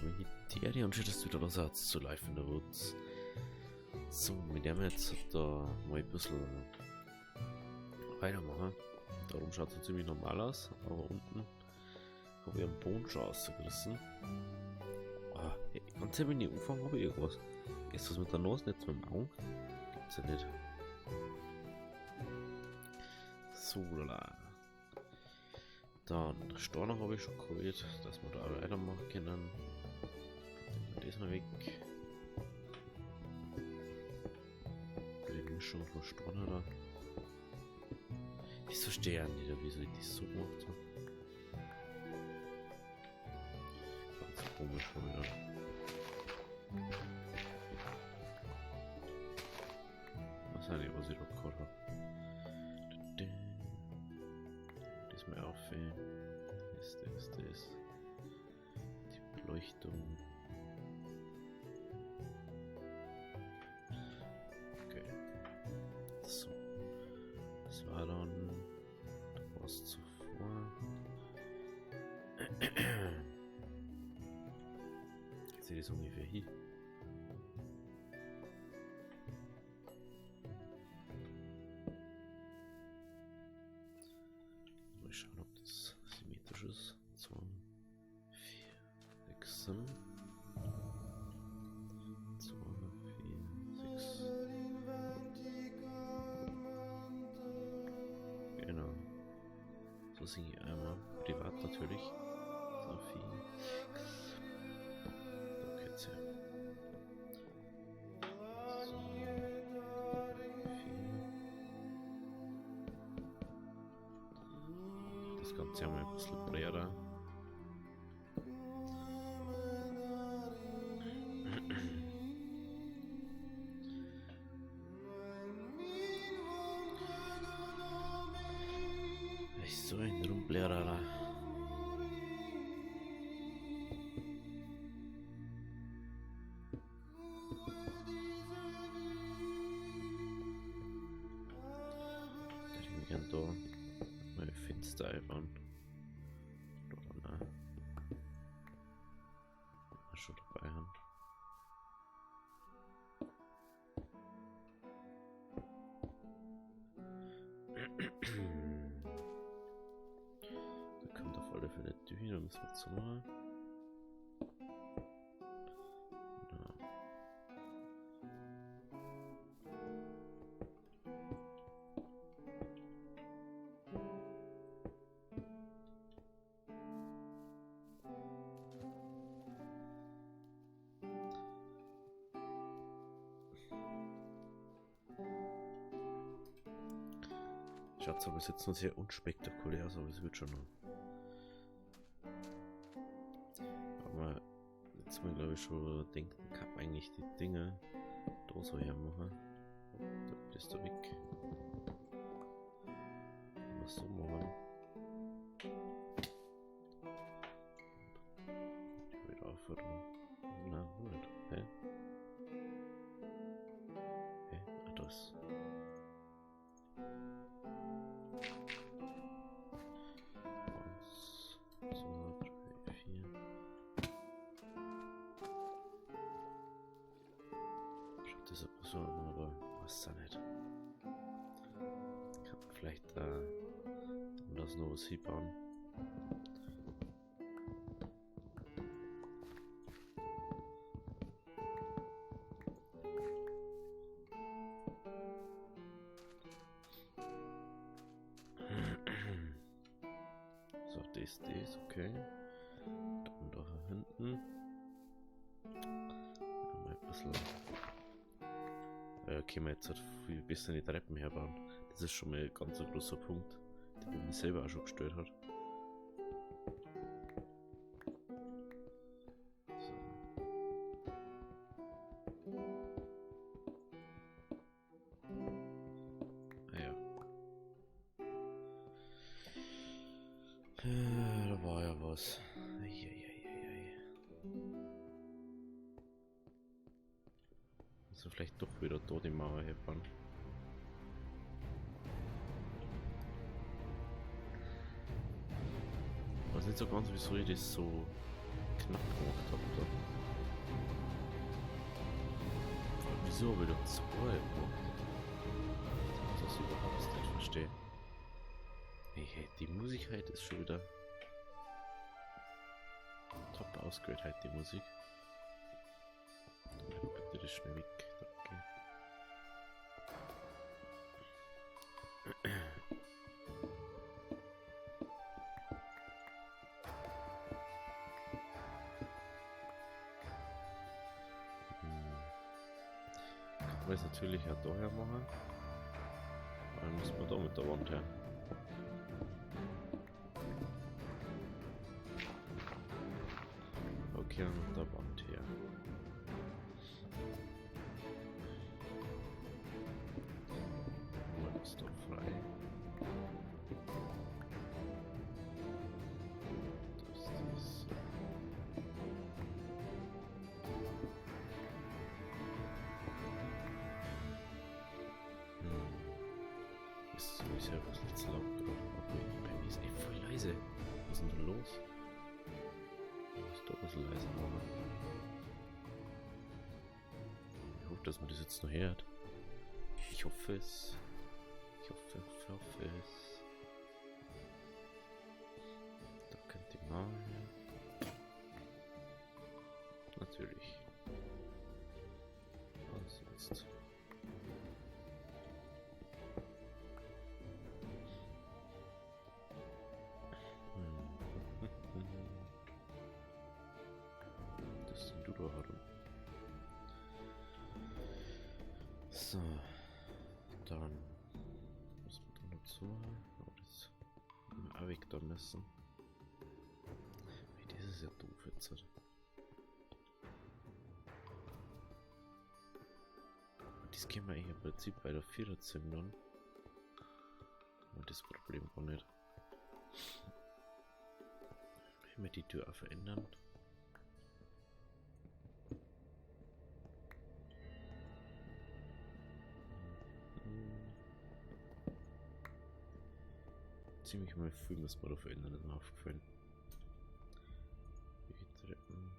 Militär und schön, dass du wieder da seid zu Live in the Woods. So, mit dem jetzt da mal ein bisschen weitermachen. Darum schaut es so ziemlich normal aus, aber unten habe ich einen Boden schon rausgerissen. Ah, ganz wenn ich anfange, habe ich irgendwas. Ist das mit der Nase, nicht mit dem Augen? Gibt's ja nicht. So, lala. Dann Storner habe ich schon geholt, dass wir da auch weitermachen können. Dann das mal weg. Die Mischung von Storner da. Ich verstehe ja nicht, wieso ich das so gemacht habe. Ganz komisch schon wieder. Was weiß ich, was ich da gehört habe. Das mal auf. Das. Die Beleuchtung. Okay. So. Das war dann was zuvor. Jetzt sehe ich das ungefähr hier. Mal schauen, ob das symmetrisch ist. 2, 4, 6, 7. 2, 4, 6. Genau. So singe ich einmal. Privat natürlich. 2, 4, 6. Da geht's ja. So. 4. Das Ganze einmal ein bisschen breiter. So ein Rumblärer. Ich kann da mal Fenster einbauen. Oder nein. Schon dabei haben. Da kommt auf alle Fälle die Tür, da müssen wir zu machen. Schaut aber jetzt noch sehr unspektakulär aus, aber es wird schon noch. Aber jetzt mal glaube ich schon denken, kann eigentlich die Dinge da so hermachen. Da bist du weg. Was so machen. Ich will aufhören. Na, nicht. Hä? Hä? Ah, das. 4. Schaut das aber so an, aber was da nicht. Kann man vielleicht das noch was hinbauen. So, das, okay. Dann da hinten. Mal ein bisschen. Können wir jetzt halt viel besser die Treppen herbauen. Das ist schon mal ein ganz großer Punkt, der mich selber auch schon gestört hat. So. Ah ja. Da war ja was. Also vielleicht doch wieder da die Mauer herbauen. Ich weiß nicht so ganz, wieso ich das so knapp gemacht habe. Da. Wieso wieder 2 gemacht? Das ist überhaupt nicht verstehe. Hey, die Musik heute ist schon wieder top ausgewählt, halt die Musik. Bitte das schnell weg. Danke. Kann man es natürlich auch daher machen. Dann müssen wir da mit der Wand her. Okay, mit der Wand her. Mal ist doch frei. Das ist so. Ist sowieso was nicht so laut oder? Bei mir ist echt voll leise. Was ist denn da los? Ist doch ein bisschen leise machen. Ich hoffe, dass man das jetzt noch hört. Ich hoffe es. Ich hoffe es. Da könnt ihr mal. Natürlich. Was jetzt? Das sind du da herum. So. Dann müssen wir da noch zu. Aber das auch weg da müssen. Das ist ja doof jetzt. Das können wir eigentlich im Prinzip bei der 4er zünden. Aber das Problem gar nicht. Wenn wir die Tür auch verändern. Ziemlich mal viel muss man da verändern, ist mir aufgefallen. Die Treppen.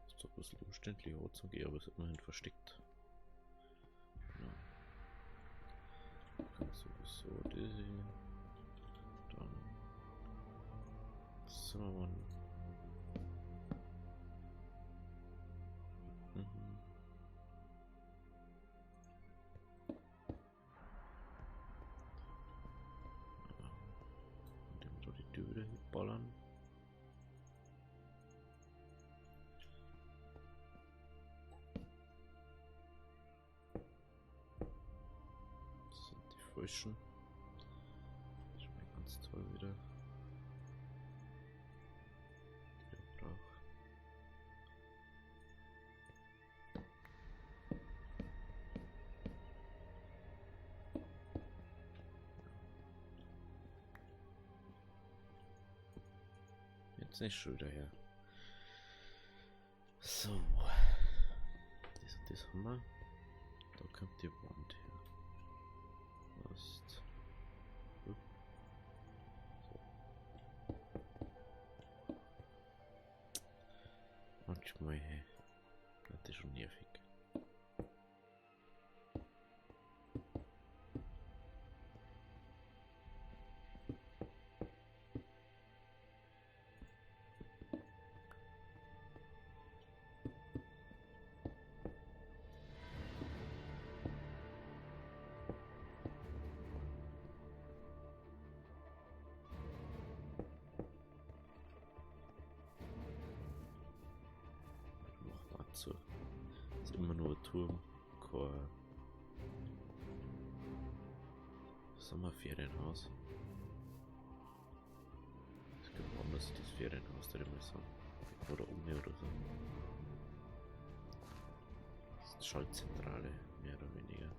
Ist doch ein bisschen umständlich zu gehen, aber es ist immerhin versteckt. Ja. Kann sowieso die. Dann. So. Und dann so die Tür wieder hinballern. Frischen. Das schmeckt ganz toll wieder. Der braucht. Jetzt nicht schon wieder her. So. Das haben wir. Da kommt die Wand her. So. Manchmal wird das schon nervig. zu. Ist immer nur ein Turm, kein Sommerferienhaus. Es gibt woanders das Ferienhaus, da immer sagen. Oder um oder so. Das ist die Schaltzentrale, mehr oder weniger.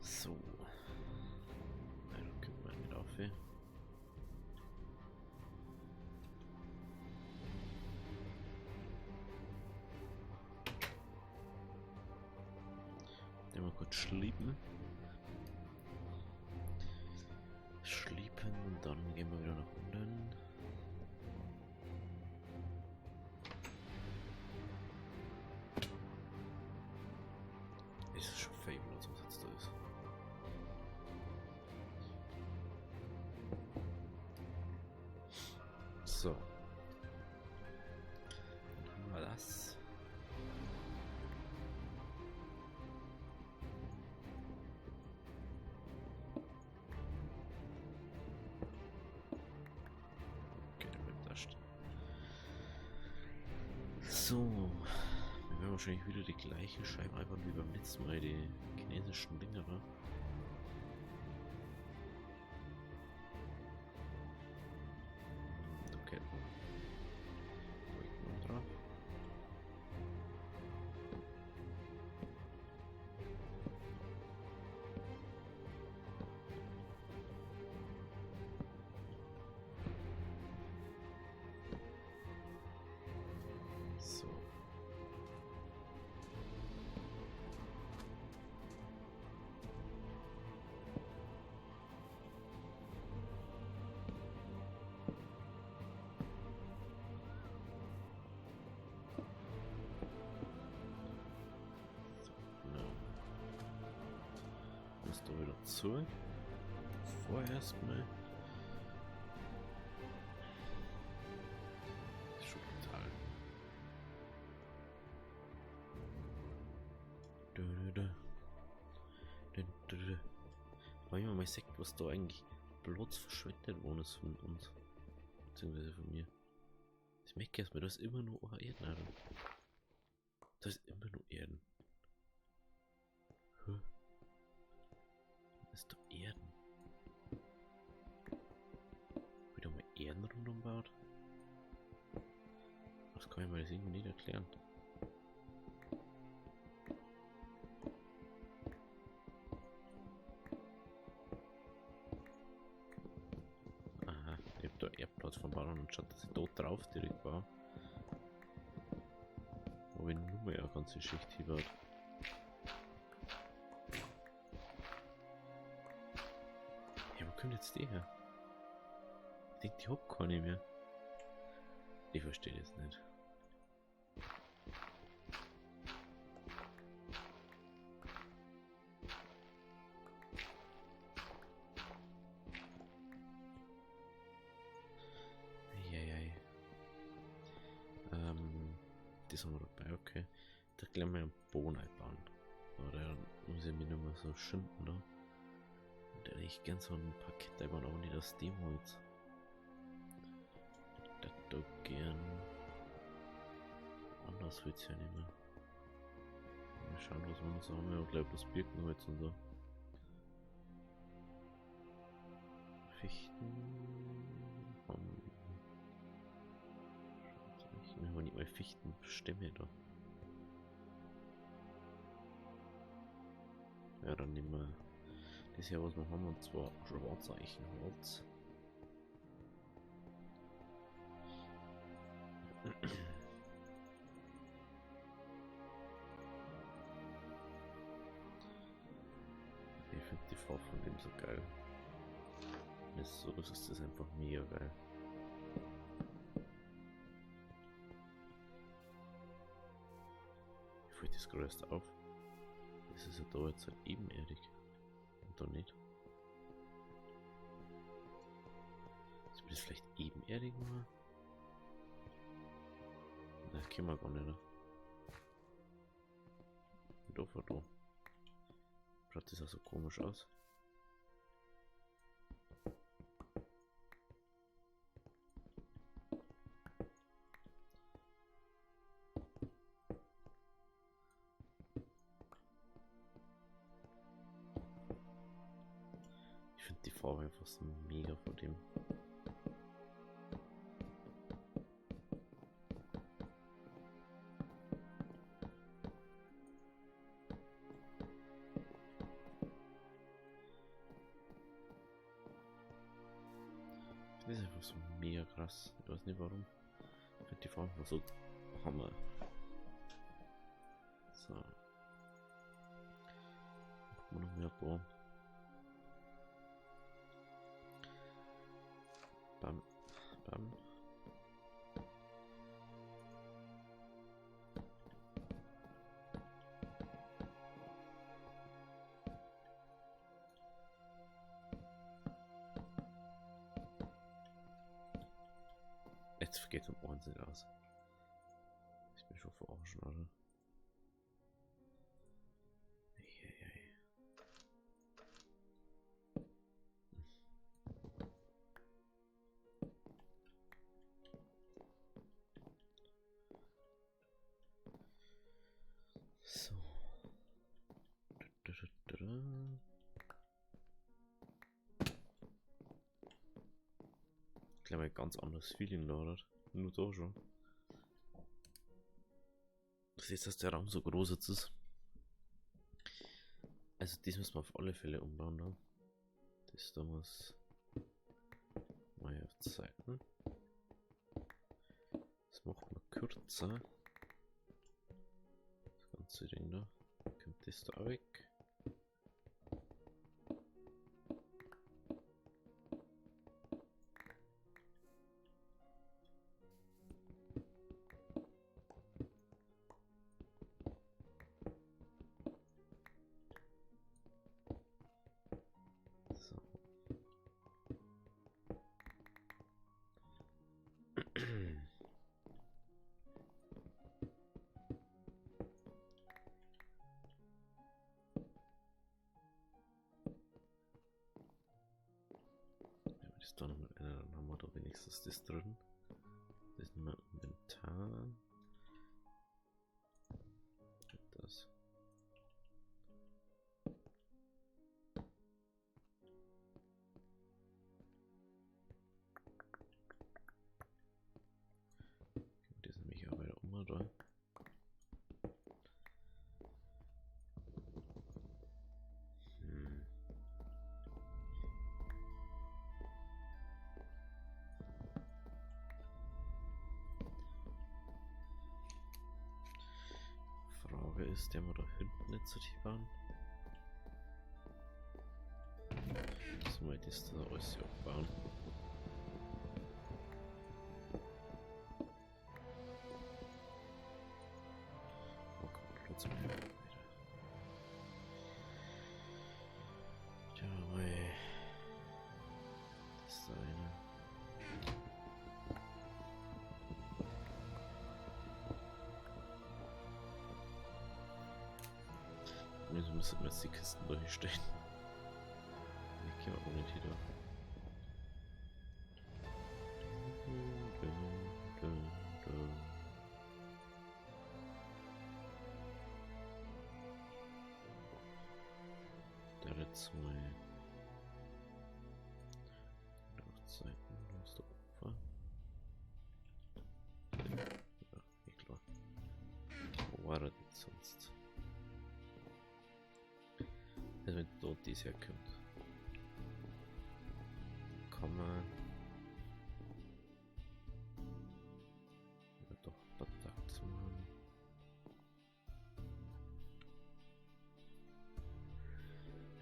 So. Nein, dann können wir nicht auf. Dann mal kurz schliepen. Schliepen und dann gehen wir wieder nach unten. Es ist schon Fable, was jetzt da ist. So. Dann haben wir das. Okay, der bleibt da stehen. So. Wir werden wahrscheinlich wieder die gleiche Scheibe einfach wie beim letzten Mal, die chinesischen Dinger, ne? Okay. Drücken wir drauf. So. Ist da wieder zu. Vorerst mal. Das ist schon brutal. Weil man mal sagt, was da eigentlich Platz verschwendet worden ist von uns. Beziehungsweise von mir. Ich merke erstmal, da ist immer nur Erden, Alter. Da ist immer nur Erden. Hä? Das ist doch Erden. Wieder mal Erden rundum baut. Das kann ich mir das irgendwie nicht erklären. Aha, ich hab da Erdplatz vom Ballon und schaut, dass ich dort drauf direkt war. Wo ich nur mehr eine ganze Schicht hier wird. Ja, wo kommt jetzt die her? Ich denke, die hab keine mehr. Ich verstehe das nicht. Eieiei. Das haben wir dabei, okay. Da gleich mal einen Boden einbauen. Oder muss ich mich nicht mehr so schinden da. Und da hätte ich gern so ein Paket einbauen, aber nicht das Demo jetzt. Das da gern. Anders wird's ja nicht mehr. Mal schauen, was wir noch so haben. Ja, gleich bloß Birkenholz und so. Fichten. Wir haben nicht mal Fichtenstämme da. Ja, dann nehmen wir das hier, was wir haben, und zwar Schwarzeichenholz. Ich finde die Farbe von dem so geil. So ist das einfach mega geil. Mir fällt das größte auf. Das ist ja da jetzt halt ebenerdig. Und da nicht. Ist das vielleicht ebenerdig mal? Das können wir gar nicht. Ne? Da vor da. Schaut das auch so komisch aus. finde die Farbe einfach so mega von dem. Das ist einfach so mega krass. Ich weiß nicht warum. Ich finde die Farbe einfach so Hammer. So. Gucken wir noch mehr Bohren. Bam. Bam. Jetzt geht es um Wahnsinn aus. Ich bin schon verarschen, oder? Eieiei. So. Ich glaube, ein ganz anderes Feeling da, oder? Nur da schon. Du siehst, dass der Raum so groß jetzt ist. Also, das müssen wir auf alle Fälle umbauen, ne? Das da muss mal auf die Seiten. Das macht man kürzer. Das ganze Ding da. Kommt das da weg. So. Das da nochmal einer, dann haben wir da wenigstens das drin. Das ist nochmal Inventar. Das. Das ist nämlich auch weiter um da. Frage ist, der wir da hinten nicht so tief bauen. So weit ist da alles hier abbauen. Oh Gott, trotzdem wieder. Ja, mei. Das ist da eine. Wieso müssen wir jetzt die Kisten durchstellen? Ich gehe auch nicht wieder. Da jetzt mal auf Seiten aus der Ufer. Ja, eh klar. Wo war er denn sonst? Also wenn dort dies herkommt, kann man ja doch Kontakt machen.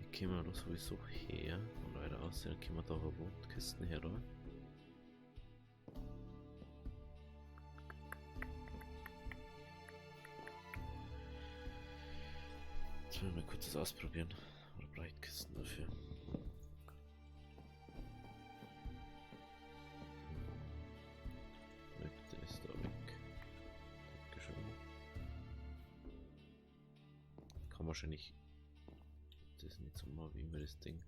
Wie kommen wir da sowieso her? Und weiter aussehen, dann können wir da aber Wohnkisten her, oder? Jetzt wollen wir mal kurz das ausprobieren. Oder Breitkisten dafür. Weg, der ist da weg. Dankeschön. Kann wahrscheinlich das nicht so mal wie immer das Ding.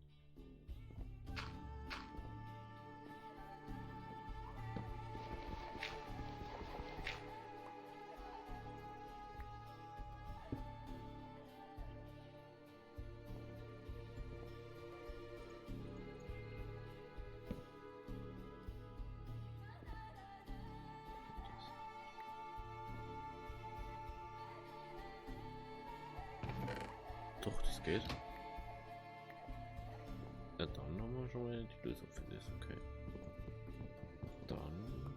Doch, das geht. Ja, dann haben wir schon mal die Lösung für das, okay. Dann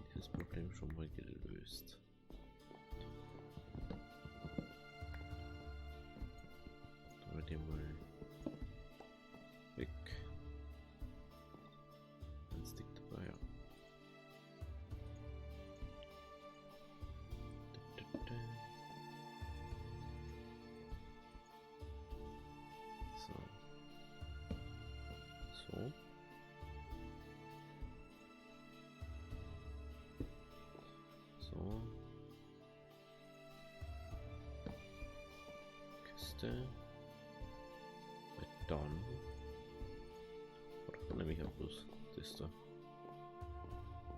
ist das Problem schon mal gelöst. Dann wird die mal weg. Ein Stick dabei, ja. So. So. So. Kiste. Dann. Oder nehme ich auch bloß das da.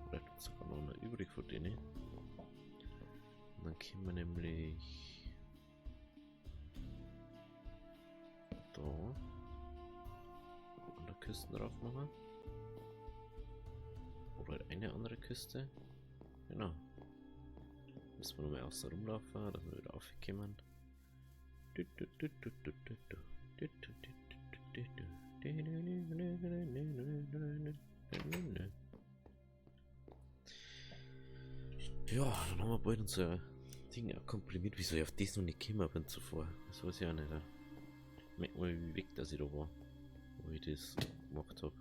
Vielleicht hat sogar noch eine übrig von denen. Und dann können wir nämlich da an der Küste drauf machen. Oder eine andere Küste. Genau. Müssen wir nochmal außen rumlaufen, dass wir wieder aufkommen. Ja, dann haben wir bald unser Ding komprimiert. Wieso ich auf das noch nicht gekommen bin zuvor? Das weiß ich auch nicht. Merkt mal, wie weg dass ich da war, wo ich das gemacht habe.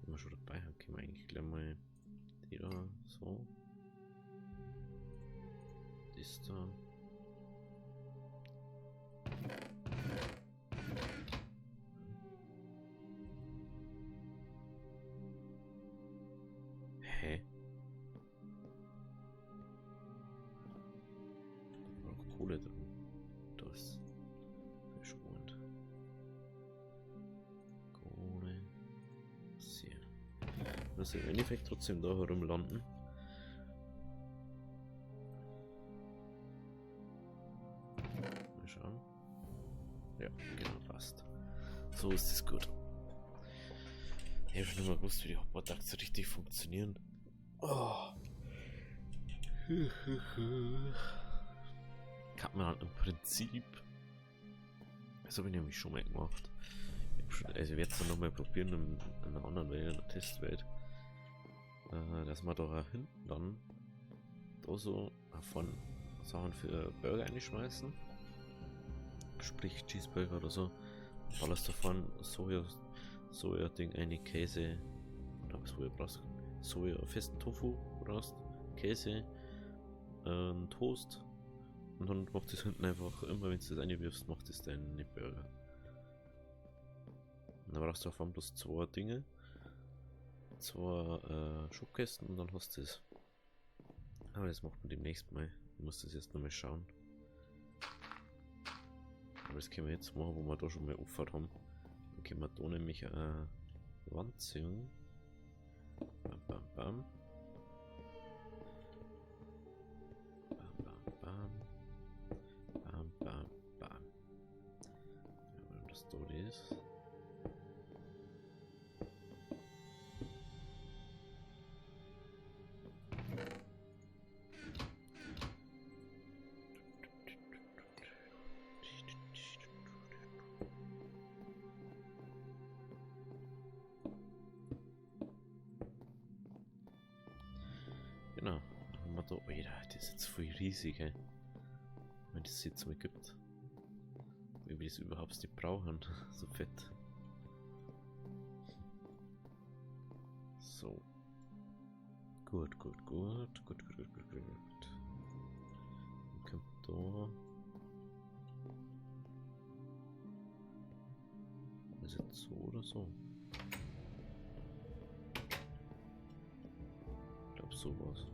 Wenn wir schon dabei haben, können wir eigentlich gleich mal die da so. Das da. Hä? Da war auch Kohle drin. Das ist spannend. Kohle. Sehr. Also im Endeffekt trotzdem da herumlanden. Mal schauen. Ja, genau, passt. So ist es gut. Ich habe schon immer gewusst, wie die Hopper-Ducks so richtig funktionieren. Oh. Kann man halt im Prinzip. Das habe ich nämlich schon mal gemacht. Also ich werde es dann nochmal probieren in einer anderen Welt, in der Testwelt. Dass man da hinten dann da so von Sachen für Burger einschmeißen. Sprich Cheeseburger oder so. Und alles davon Soja-Ding, eine Käse. Oder was du brauchst. Soja, festen Tofu brauchst. Käse. Toast. Und dann macht es hinten einfach, immer wenn du das reinwirfst, macht es deine Burger. Und dann brauchst du davon bloß zwei Dinge. Zwei Schubkästen und dann hast du es. Aber das macht man demnächst mal. Ich muss das jetzt nochmal schauen. Aber das können wir jetzt machen, wo wir da schon mal aufgefahrt haben. Dann können wir da nämlich eine Wand ziehen. Bam, bam, bam. Bam, bam, bam. Bam, bam, bam. Ja, wenn das da ist. Genau, dann haben wir da. Oh, das ist jetzt voll riesig, ey. Wenn das jetzt mal gibt. Wie wir das überhaupt nicht brauchen. So fett. So. Gut. Dann kommt da. Ist jetzt so oder so? Ich glaube sowas.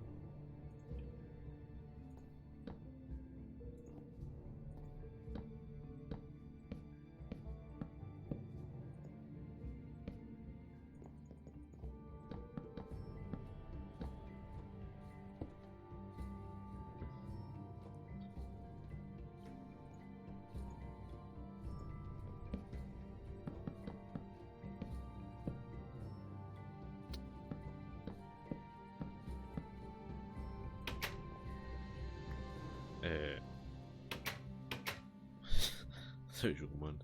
Das hab ich schon gemeint.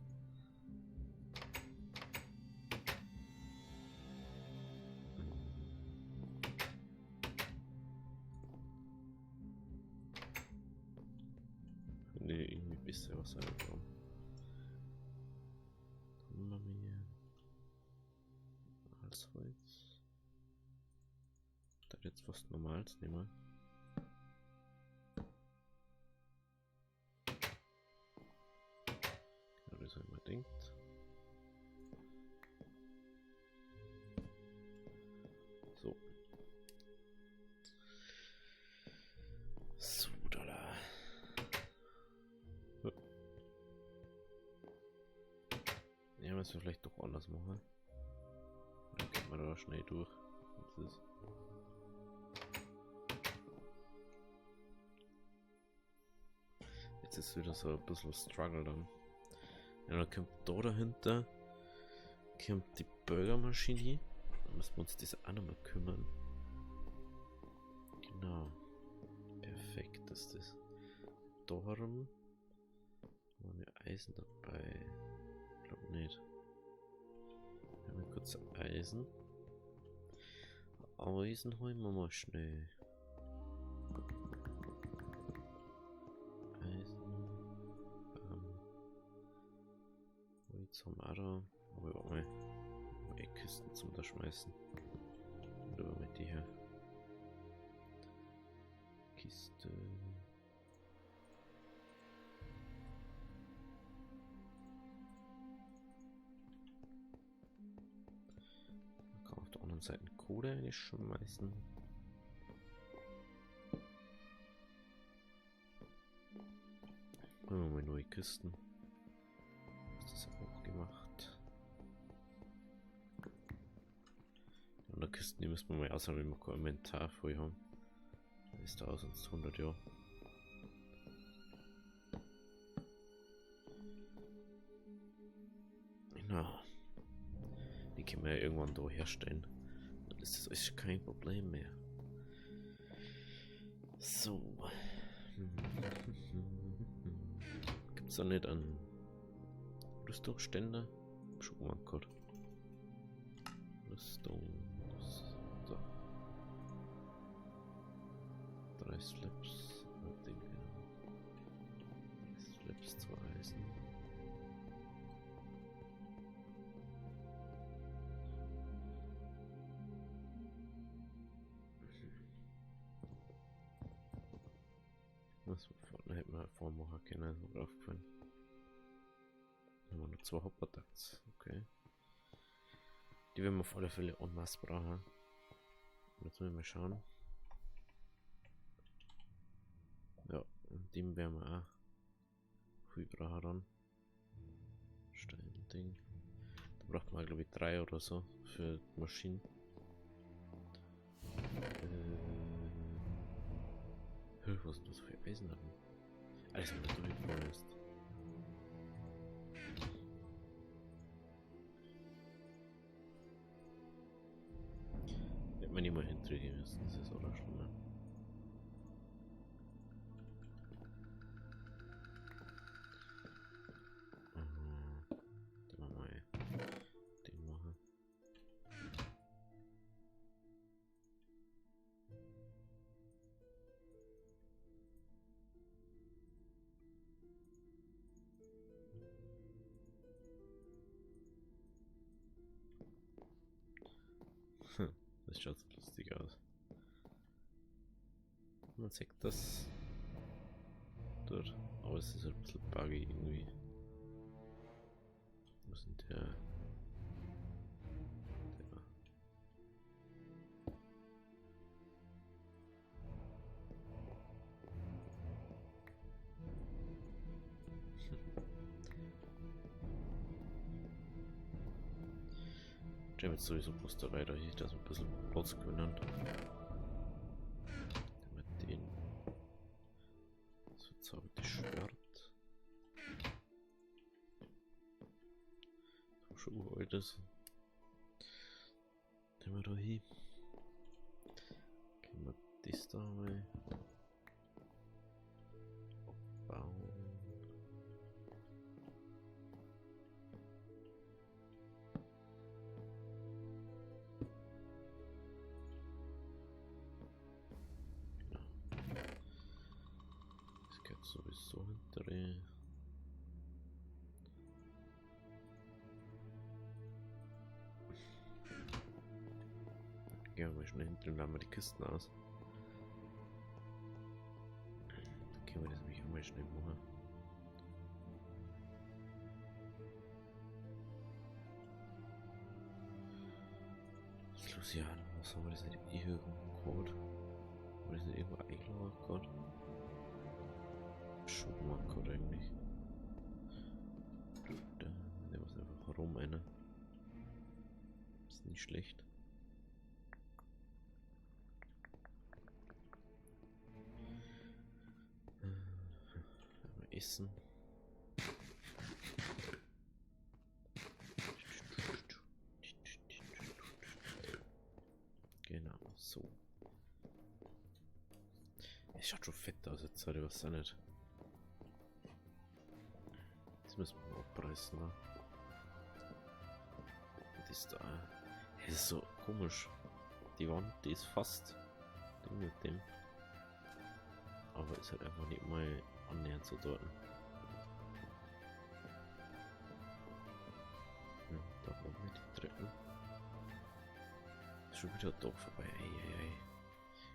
Nee, irgendwie bisschen was angekommen. Dann haben wir hier als Holz. Da jetzt fast normals nehmen. Ja, wie soll man denkt. So. So, da. Ja, müssen wir vielleicht doch anders machen. Dann geht man da schnell durch. Das ist jetzt ist wieder so ein bisschen Struggle dann. Ja, dann kommt da dahinter kommt die Burgermaschine. Da müssen wir uns das auch nochmal kümmern. Genau. Perfekt ist das. Darum haben wir Eisen dabei. Ich glaube nicht. Wir haben kurz Eisen. Eisen holen wir mal schnell. Eisen. Holz haben wir auch da. Aber ich mal Kisten zum da schmeißen. Oder mit die hier. Kiste. Man kann auf der anderen Seite Kohle eigentlich schmeißen. Machen wir mal neue Kisten. Das ist auch gemacht. Und der Kisten, die müssen wir mal aussehen, wenn wir kein Inventar voll haben. Da ist da sonst 100 Jahre. Genau. Die können wir ja irgendwann da herstellen. Dann ist das alles kein Problem mehr. So. Gibt's da nicht einen Rüstungsständer? Schon mal Gott. Rüstung. So. 3 Slaps. 3 Slaps, 2 Eisen. Was vorne hätten wir vormachen können, ist mir aufgefallen. Haben wir noch 2 Hopperducts, okay. Die werden wir auf alle Fälle en masse brauchen. Jetzt müssen wir mal schauen. Ja, und dem werden wir auch viel brauchen dann. Stein-Ding. Da braucht man glaube ich 3 oder so für die Maschinen. Was ist das für Eisen haben? Alles in der Durchfuhr ist. Hätten wir nicht mal hinkriegen müssen, das ist auch schon mal. Dann machen wir den machen. Das schaut so lustig aus. Man sieht das dort, aber es ist ein bisschen buggy irgendwie. Wo ist denn der? Der wird sowieso bloß da weiter hier, dass wir ein bisschen Platz können. Mit den so zaubert Schwert. So schon uralt ist. Nehmen wir da hin. Können wir das da mal bauen. sowieso hinterher. Gehen wir schnell hinten und laden wir die Kisten aus. Dann können wir das nämlich einmal schnell machen. Lucian, was haben wir das nicht irgendwo Code? Haben wir das nicht irgendwo eingeloggt Code? Schon mal Code eigentlich. Da nehmen wir es einfach rum einer. Ist nicht schlecht. Essen. Genau, so. Es schaut schon fett aus jetzt, oder was auch nicht. Das müssen wir mal abreißen, ne? Das da. Das ist so komisch. Die Wand, die ist fast Ding mit dem. Aber ist halt einfach nicht mal annähernd so dort. Da brauchen wir die Treppen. Ist schon wieder ein Tag vorbei. Ei.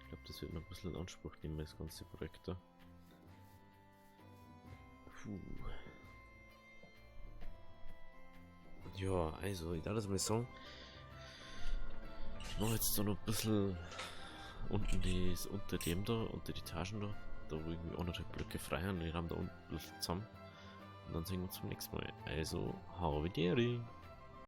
Ich glaube, das wird noch ein bisschen in Anspruch nehmen, das ganze Projekt da. Puh. Ja, also, ich darf das mal sagen. Ich mache jetzt so noch ein bisschen unter dem da, unter die Etagen da. Da wo irgendwie 1,5 Blöcke frei haben, wir haben da unten ein bisschen zusammen. Und dann sehen wir uns zum nächsten Mal. Also, habe die Ehre.